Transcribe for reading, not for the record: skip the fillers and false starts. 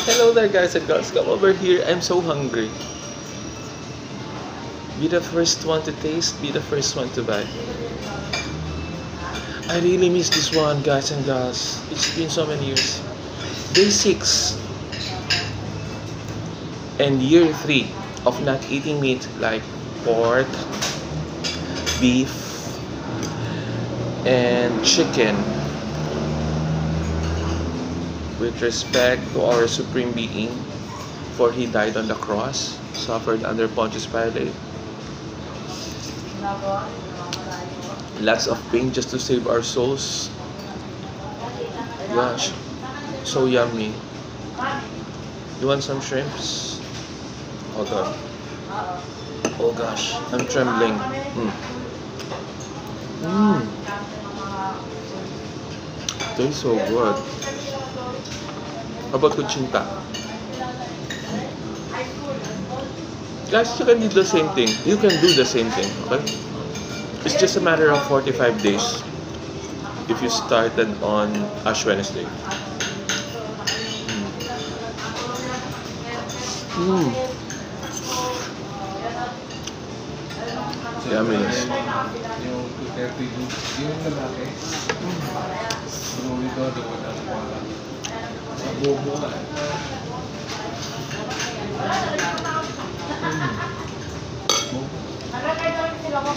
Hello there guys and girls, come over here. I'm so hungry. Be the first one to taste, be the first one to buy. I really miss this one, guys and girls. It's been so many years. Day 6 and year 3 of not eating meat like pork, beef, and chicken. With respect to our Supreme Being, for He died on the cross, suffered under Pontius Pilate, lots of pain just to save our souls. Gosh, so yummy. You want some shrimps? Hold on. Oh gosh, I'm trembling. Tastes so good. How about kuchinta? Guys, you can do the same thing. You can do the same thing, okay? It's just a matter of 45 days if you started on Ash Wednesday. Yumminess. Yung 230 yung lalaki. Ito, bobo ka. Sila ko.